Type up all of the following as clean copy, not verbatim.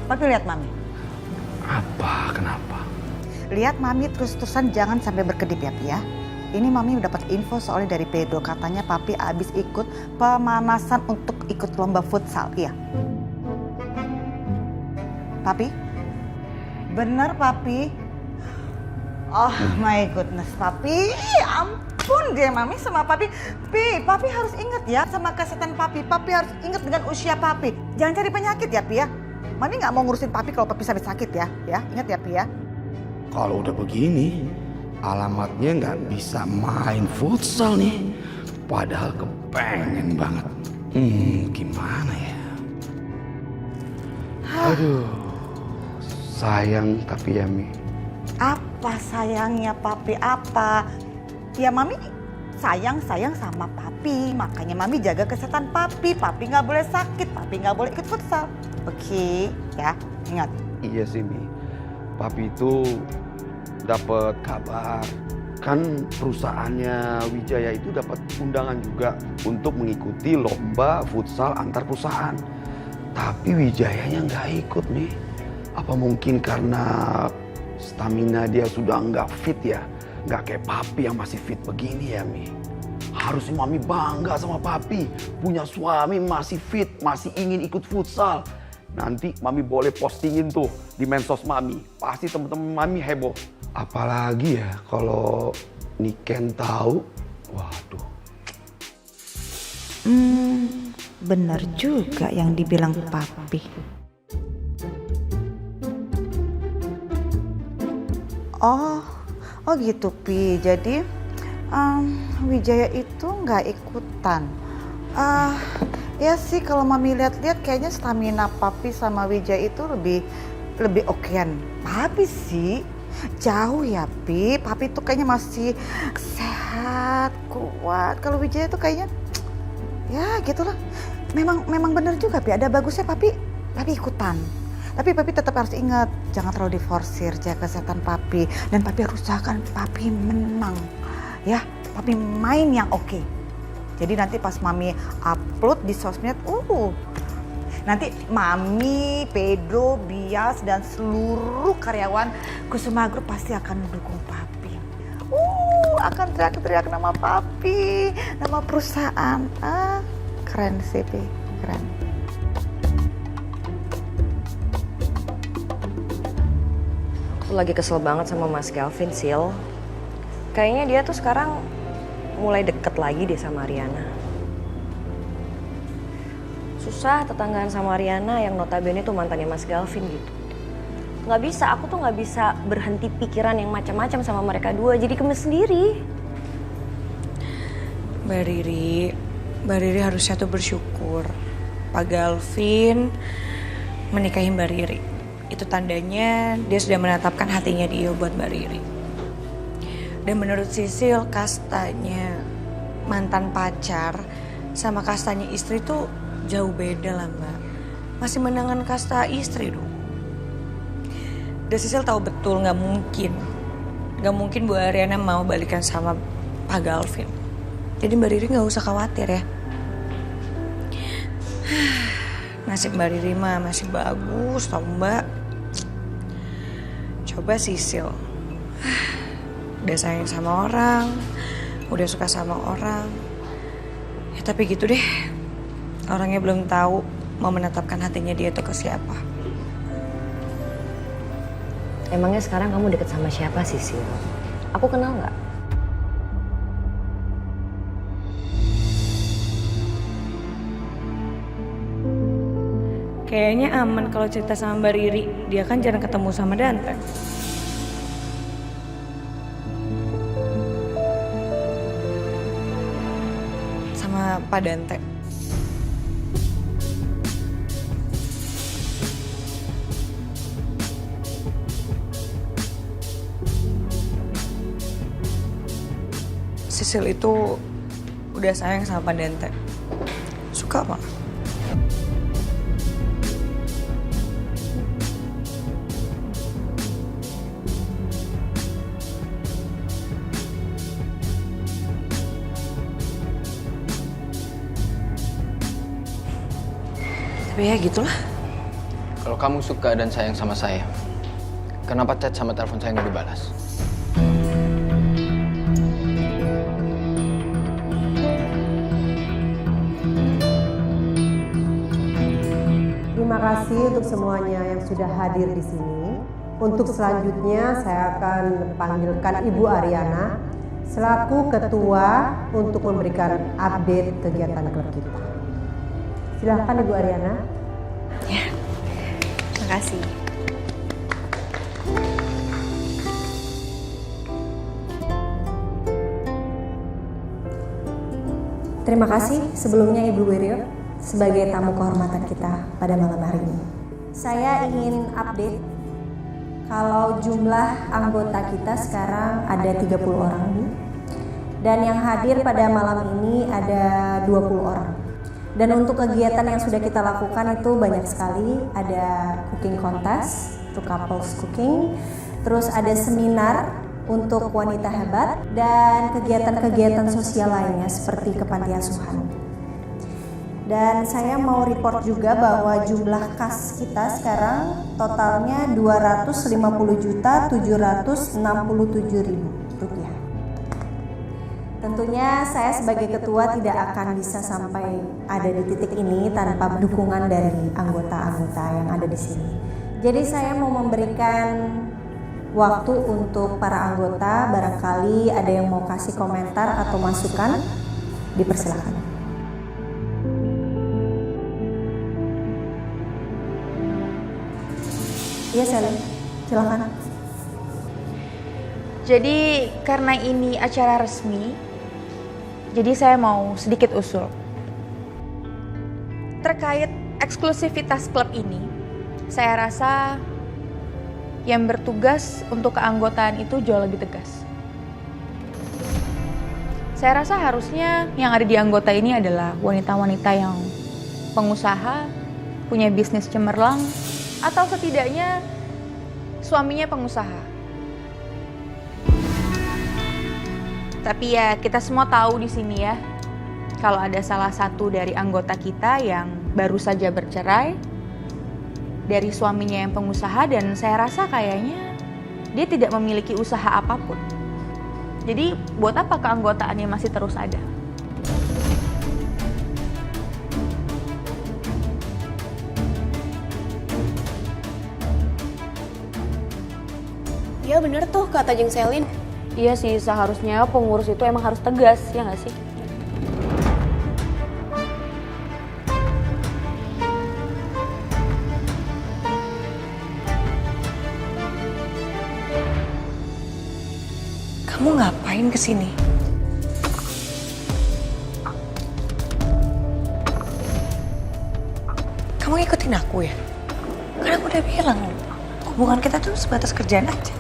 Papi lihat Mami. Apa? Kenapa? Lihat Mami terus-terusan jangan sampai berkedip ya Pi ya. Ini Mami dapat info soalnya dari Pedro, katanya Papi abis ikut pemanasan untuk ikut lomba futsal, iya. Papi? Bener Papi? Oh my goodness Papi, ampun deh Mami sama Papi. Papi harus ingat ya sama kesehatan Papi. Papi harus ingat dengan usia Papi. Jangan cari penyakit ya Pi ya. Mami nggak mau ngurusin Papi kalau Papi sampai sakit ya. Ya, ingat ya Pi ya. Kalau udah begini, alamatnya nggak bisa main futsal nih. Padahal kepengen banget. Gimana ya? Aduh, sayang tapi ya Mi. Apa sayangnya Papi, apa? Ya Mami sayang sama Papi, makanya Mami jaga kesehatan Papi. Papi nggak boleh sakit, Papi nggak boleh ikut futsal. Oke, ya ingat. Iya sih Mi, Papi itu dapat kabar kan perusahaannya Wijaya itu dapat undangan juga untuk mengikuti lomba futsal antar perusahaan. Tapi Wijayanya nggak ikut nih. Apa mungkin karena stamina dia sudah nggak fit ya? Nggak kayak Papi yang masih fit begini ya Mi. Harusnya Mami bangga sama Papi. Punya suami masih fit, masih ingin ikut futsal. Nanti Mami boleh postingin tuh di medsos Mami. Pasti teman-teman Mami heboh. Apalagi ya kalau Niken tahu. Waduh. Benar juga yang dibilang Papi. Oh gitu Pi. Jadi Wijaya itu nggak ikutan. Ya sih kalau Mami lihat-lihat kayaknya stamina Papi sama Wijaya itu lebih okean. Papi sih jauh ya Pi. Papi tuh kayaknya masih sehat, kuat. Kalau Wijaya tuh kayaknya ya gitulah. Memang benar juga Pi. Ada bagusnya Papi ikutan. Tapi Papi tetap harus ingat, jangan terlalu diforsir, jaga kesehatan Papi. Dan Papi harus usahakan Papi menang. Ya, Papi main yang oke. Jadi nanti pas Mami upload di sosmed, nanti Mami, Pedro, Bias, dan seluruh karyawan Kusuma Group pasti akan mendukung Papi. Akan teriak-teriak nama Papi, nama perusahaan. Keren sih, Pi. Keren. Aku lagi kesel banget sama Mas Kelvin, Sil. Kayaknya dia tuh sekarang mulai deket lagi deh sama Ariana. Susah tetanggaan sama Ariana yang notabene tuh mantannya Mas Kelvin gitu. Nggak bisa, aku tuh nggak bisa berhenti pikiran yang macam-macam sama mereka dua, jadi gemes sendiri. Mbak Riri harusnya tuh bersyukur Pak Galvin menikahi Mbak Riri. Itu tandanya dia sudah menetapkan hatinya dia buat Mbak Riri. Dan menurut Sisil, kastanya mantan pacar sama kastanya istri tuh jauh beda lah Mbak. Masih menangan kasta istri dong. Dan Sisil tahu betul gak mungkin Bu Ariana mau balikan sama Pak Galvin. Jadi Mbak Riri gak usah khawatir ya. Nasib Mbak Riri mah masih bagus tau Mbak. Coba Sisil. Udah sayang sama orang, udah suka sama orang. Ya tapi gitu deh. Orangnya belum tahu mau menetapkan hatinya dia tuh ke siapa. Emangnya sekarang kamu deket sama siapa sih, Sil? Aku kenal nggak? Kayaknya aman kalau cerita sama Mbak Riri. Dia kan jarang ketemu sama Dante. Sama Pak Dante. Sisil itu udah sayang sama Pak Dante. Suka Pak. Tapi ya gitulah. Kalau kamu suka dan sayang sama saya, kenapa chat sama telepon saya nggak dibalas? Terima kasih untuk semuanya yang sudah hadir di sini. Untuk selanjutnya saya akan panggilkan Ibu Ariana selaku ketua untuk memberikan update kegiatan klub kita. Silahkan Ibu Ariana. Ya, terima kasih. Terima kasih sebelumnya Ibu Wiryo sebagai tamu kehormatan kita pada malam hari ini. Saya ingin update kalau jumlah anggota kita sekarang ada 30 orang dan yang hadir pada malam ini ada 20 orang. Dan untuk kegiatan yang sudah kita lakukan itu banyak sekali, ada cooking contest untuk couples cooking, terus ada seminar untuk wanita hebat dan kegiatan-kegiatan sosial lainnya seperti ke panti asuhan. Dan saya mau report juga bahwa jumlah kas kita sekarang totalnya Rp250.767.000. Tentunya saya sebagai ketua tidak akan bisa sampai ada di titik ini tanpa dukungan dari anggota-anggota yang ada di sini. Jadi saya mau memberikan waktu untuk para anggota, barangkali ada yang mau kasih komentar atau masukan, dipersilakan. Iya Sally, silakan. Jadi karena ini acara resmi, jadi saya mau sedikit usul. Terkait eksklusivitas klub ini, saya rasa yang bertugas untuk keanggotaan itu jauh lebih tegas. Saya rasa harusnya yang ada di anggota ini adalah wanita-wanita yang pengusaha, punya bisnis cemerlang, atau setidaknya suaminya pengusaha. Tapi ya kita semua tahu di sini ya, kalau ada salah satu dari anggota kita yang baru saja bercerai dari suaminya yang pengusaha, dan saya rasa kayaknya dia tidak memiliki usaha apapun. Jadi buat apa keanggotaannya masih terus ada? Iya bener tuh kata Jeng Selin. Iya sih, seharusnya pengurus itu emang harus tegas, ya nggak sih? Kamu ngapain kesini? Kamu ngikutin aku ya? Karena aku udah bilang, hubungan kita tuh sebatas kerjaan aja.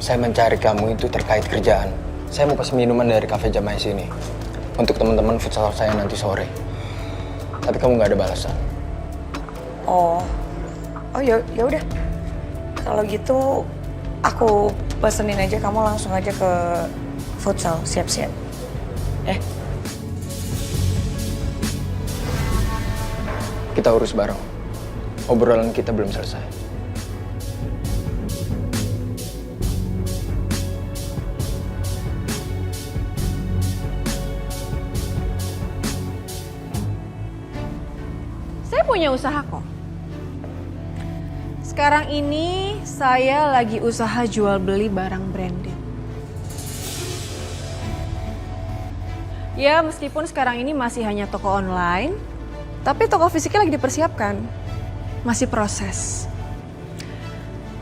Saya mencari kamu itu terkait kerjaan. Saya mau pesen minuman dari kafe Jamai sini untuk teman-teman futsal saya nanti sore. Tapi kamu nggak ada balasan. Oh ya udah. Kalau gitu aku pesenin aja, kamu langsung aja ke futsal, siap-siap. Kita urus bareng. Obrolan kita belum selesai. Saya punya usaha kok. Sekarang ini saya lagi usaha jual beli barang branded. Ya meskipun sekarang ini masih hanya toko online, tapi toko fisiknya lagi dipersiapkan. Masih proses.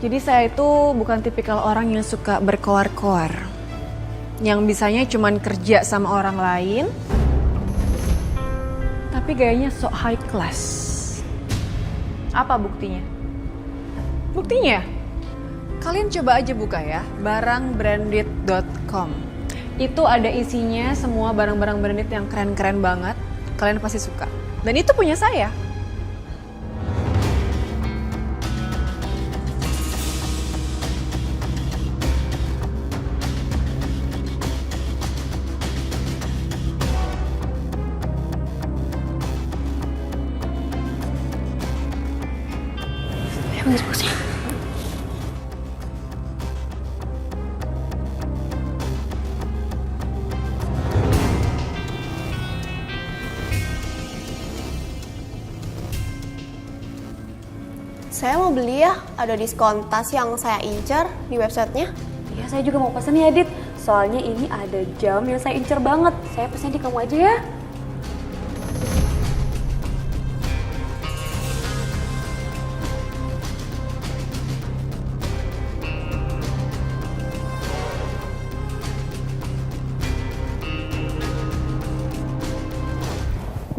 Jadi saya itu bukan tipikal orang yang suka berkoar-koar. Yang bisanya cuman kerja sama orang lain, tapi gayanya sok high class. Apa buktinya? Buktinya? Kalian coba aja buka ya, barangbranded.com. Itu ada isinya semua barang-barang branded yang keren-keren banget. Kalian pasti suka. Dan itu punya saya. bagus-bagusnya. Saya mau beli ya, ada diskon tas yang saya incer di websitenya. Iya, saya juga mau pesen ya, Dit. Soalnya ini ada jam yang saya incer banget. Saya pesen di kamu aja ya.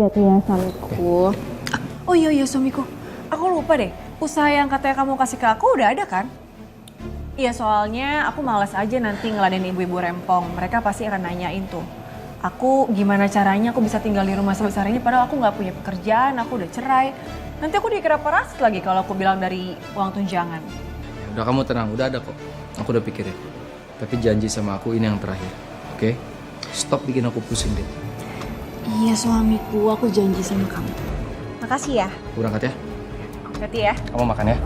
Hati-hati ya suamiku. Oh iya suamiku. Aku lupa deh. Usaha yang katanya kamu kasih ke aku udah ada kan? Iya soalnya aku malas aja nanti ngeladenin ibu-ibu rempong. Mereka pasti akan nanyain tuh. Aku gimana caranya aku bisa tinggal di rumah sebesar ini padahal aku nggak punya pekerjaan, aku udah cerai. Nanti aku dikira peras lagi kalau aku bilang dari uang tunjangan. Udah kamu tenang, udah ada kok. Aku udah pikirin. Tapi janji sama aku ini yang terakhir. Oke? Stop bikin aku pusing deh. Iya suamiku, aku janji sama kamu. Makasih ya. Aku berangkat ya. Hati ya. Kamu makan ya.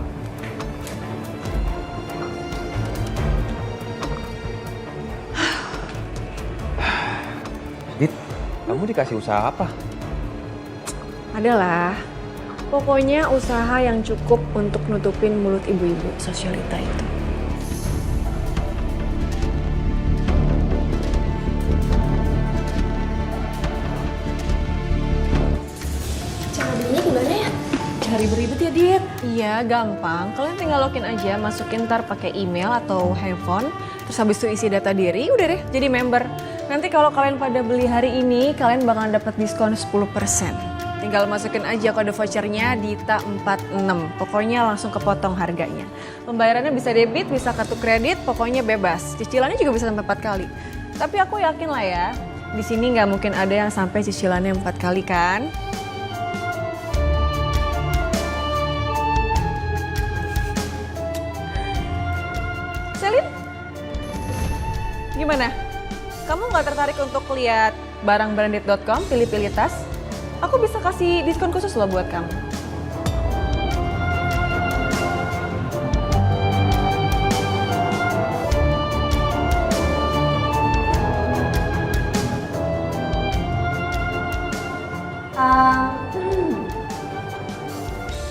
Dit, kamu dikasih usaha apa? Adalah. Pokoknya usaha yang cukup untuk nutupin mulut ibu-ibu sosialita itu. Cara belinya gimana ya? Cari beribet ya, Dit? Iya, gampang. Kalian tinggal login aja, masukin ntar pakai email atau handphone. Terus habis itu isi data diri, udah deh jadi member. Nanti kalau kalian pada beli hari ini, kalian bakalan dapat diskon 10%. Tinggal masukin aja kode vouchernya DITA46. Pokoknya langsung kepotong harganya. Pembayarannya bisa debit, bisa kartu kredit, pokoknya bebas. Cicilannya juga bisa sampai 4 kali. Tapi aku yakin lah ya, di sini nggak mungkin ada yang sampai cicilannya 4 kali kan? Selin, gimana? Kamu nggak tertarik untuk lihat barang branded.com, pilih-pilih tas? Aku bisa kasih diskon khusus loh buat kamu.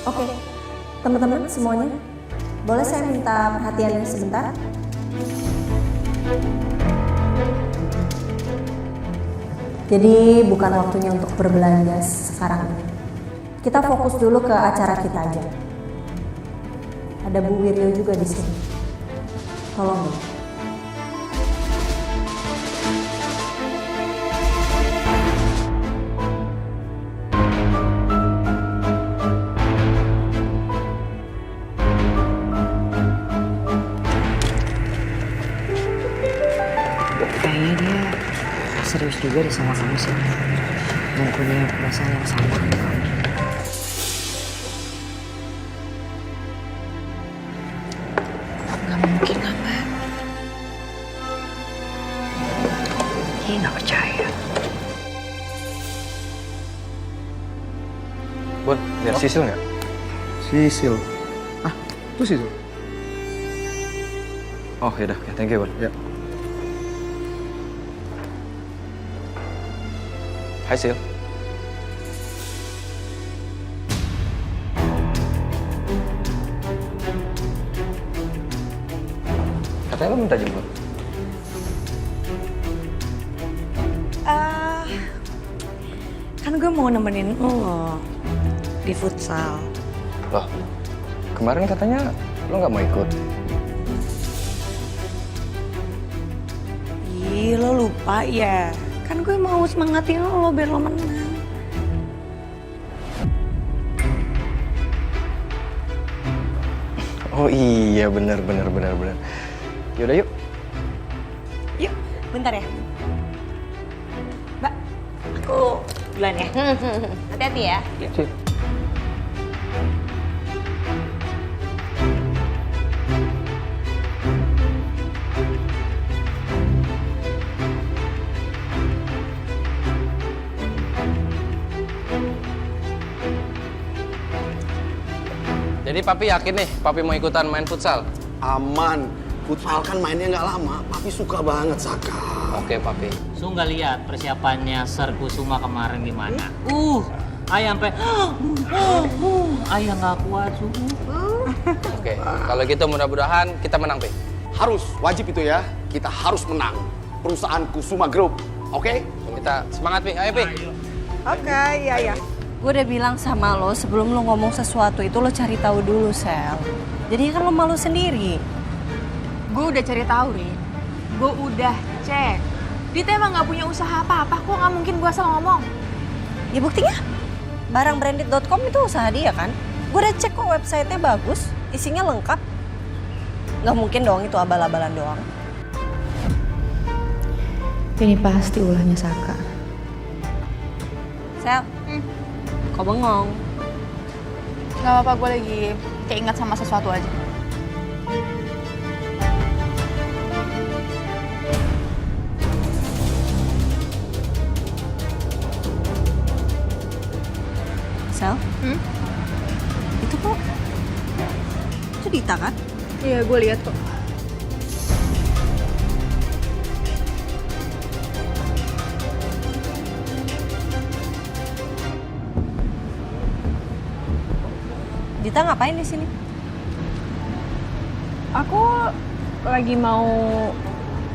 Oke, teman-teman semuanya, boleh saya minta perhatiannya sebentar? Jadi bukan waktunya untuk berbelanja sekarang ini. Kita fokus dulu ke acara kita aja. Ada Bu Wiryo juga di sini. Tolong Bu. Kayaknya dia serius juga deh sama kamu sih. Mempunyai perasaan yang sama sama kamu. Gak mungkin lah, Mbak. Kayaknya gak percaya. Bun, lihat Sisil nggak? Sisil. Ah, itu Sisil. Oh yaudah, ya, thank you Bun. Ya. Hai Sil. Katanya lo minta jemput. Kan gue mau nemenin lo di futsal. Loh, kemarin katanya lo nggak mau ikut. Ih, lo lupa ya. Kan gue mau semangatin lo biar lo menang. Oh iya, benar. Yaudah yuk. Yuk, bentar ya. Mbak, aku duluan ya. Hati-hati ya. Sip. Jadi papi yakin nih, papi mau ikutan main futsal? Aman. Futsal kan mainnya nggak lama. Papi suka banget, Saka. Oke, papi. Su nggak lihat persiapannya Ser Kusuma kemarin gimana? Ayah sampai ayah nggak kuat Su. Oke, kalau gitu mudah-mudahan kita menang, Pi. Harus, wajib itu ya. Kita harus menang. Perusahaan Kusuma Group. Oke? Kita semangat, Pi. Ayo, Pi. Oke, iya. Gue udah bilang sama lo sebelum lo ngomong sesuatu itu lo cari tahu dulu, Sel. Jadi kan lo malu sendiri. Gue udah cari tahu, Rin. Gue udah cek. Dita emang nggak punya usaha apa-apa, kok nggak mungkin gue asal ngomong. Ya buktinya, barangbranded.com itu usaha dia kan? Gue udah cek kok websitenya bagus, isinya lengkap. Nggak mungkin dong itu abal-abalan doang. Ini pasti ulahnya Saka. Sel, kok bengong? Gak apa-apa, gue lagi keinget sama sesuatu aja. Sel? Itu kok? Itu Dita kan? Iya, gue lihat kok. Dita ngapain di sini? Aku lagi mau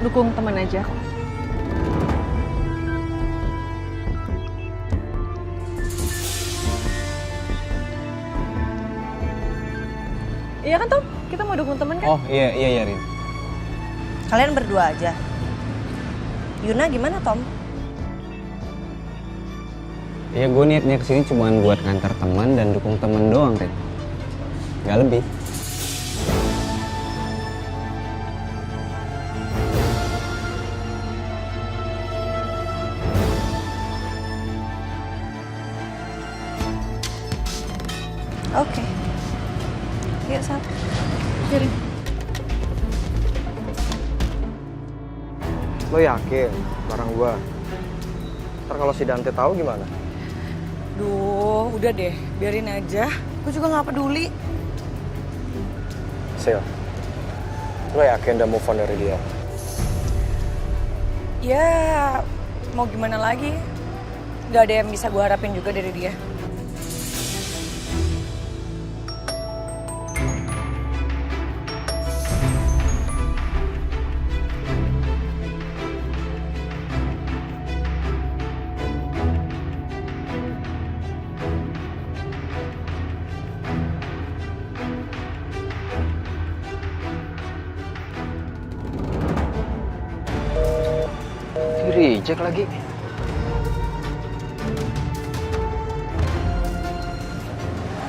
dukung teman aja kok. Iya kan Tom? Kita mau dukung teman kan? Oh, iya, Rin. Kalian berdua aja. Yuna gimana Tom? Ya gue niatnya kesini cuma buat ngantar teman dan dukung teman doang, Rin. Gak lebih. Oke. Yuk, Sal. Jadi, Lo yakin barang gua? Ntar kalau si Dante tahu gimana? Duh, udah deh, biarin aja. Gue juga nggak peduli. Sil, lo yakin udah move on dari dia? Ya, mau gimana lagi? Gak ada yang bisa gue harapin juga dari dia. Reject lagi.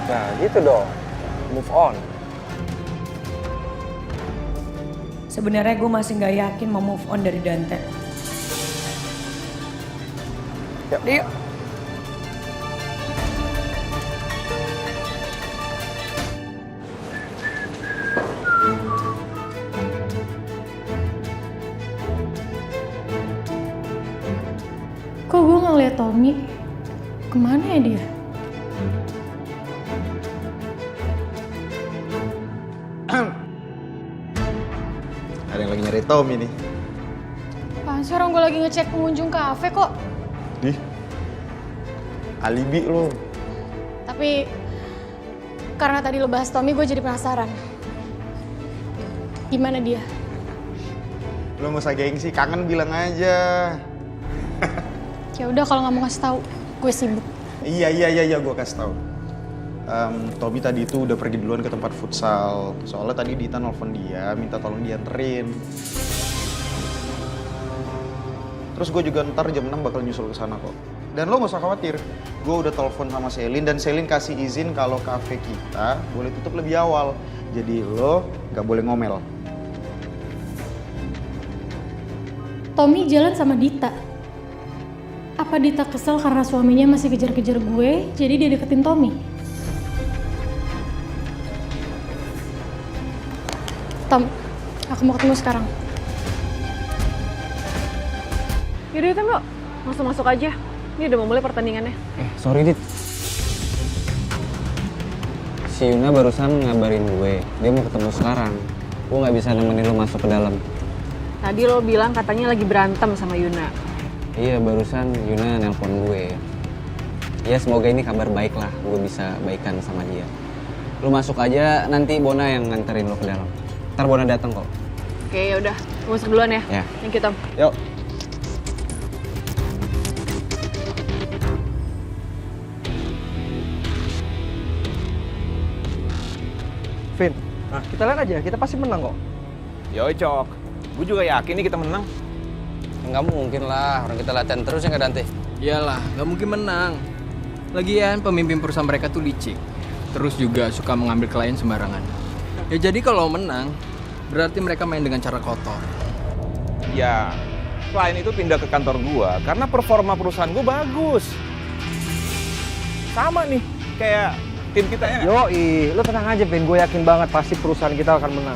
Nah gitu dong, move on. Sebenarnya gue masih nggak yakin mau move on dari Dante. Yuk. Yuk. Kok gue nggak lihat Tommy? Kemana ya dia? Ada yang lagi nyari Tommy nih. Apaan sih, orang gue lagi ngecek pengunjung kafe kok. Dih, alibi lo. Tapi karena tadi lo bahas Tommy, gue jadi penasaran. Gimana dia? Lo nggak usah gengsi, kangen bilang aja. Ya udah kalau nggak mau kasih tahu, gue sibuk. Iya, gue kasih tahu. Tommy tadi itu udah pergi duluan ke tempat futsal. Soalnya tadi Dita nelfon dia, minta tolong dianterin. Terus gue juga ntar jam 6 bakal nyusul ke sana kok. Dan lo gak usah khawatir, gue udah telepon sama Selin dan Selin kasih izin kalau kafe kita boleh tutup lebih awal. Jadi lo gak boleh ngomel. Tommy jalan sama Dita. Apa Dita kesel karena suaminya masih kejar-kejar gue, jadi dia deketin Tommy? Tom, aku mau ketemu sekarang. yaudah itu mbak, langsung masuk aja. Ini udah mau mulai pertandingannya. Sorry Dit. Si Yuna barusan ngabarin gue, dia mau ketemu sekarang. Gue nggak bisa nemenin lo masuk ke dalam. Tadi lo bilang katanya lagi berantem sama Yuna. Iya, barusan Yuna nelpon gue. Ya semoga ini kabar baik lah, gue bisa baikan sama dia. Lo masuk aja, nanti Bona yang nganterin lo ke dalam. Ntar Bona datang kok. Oke, yaudah. Gue masuk duluan ya. Ya. Thank you, Tom. Yuk. Vin, nah kita lihat aja, kita pasti menang kok. Yoi Cok, gue juga yakin nih kita menang. Nggak mungkin lah, orang kita latihan terus ya nggak Dante? Iyalah, nggak mungkin menang. Lagian pemimpin perusahaan mereka tuh licik. Terus juga suka mengambil klien sembarangan. Ya jadi kalau menang, berarti mereka main dengan cara kotor. Ya, klien itu pindah ke kantor gue karena performa perusahaan gue bagus. Sama nih, kayak tim kita ya. Yoi, lu tenang aja Vin, gue yakin banget pasti perusahaan kita akan menang.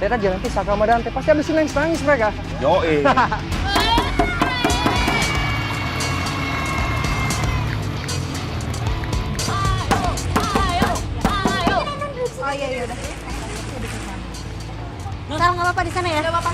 Lihat aja nanti Saka sama Dante pasti abis nangis mereka. Yoi. Oh iya udah. Sal nggak apa-apa di sana ya? Nggak apa-apa.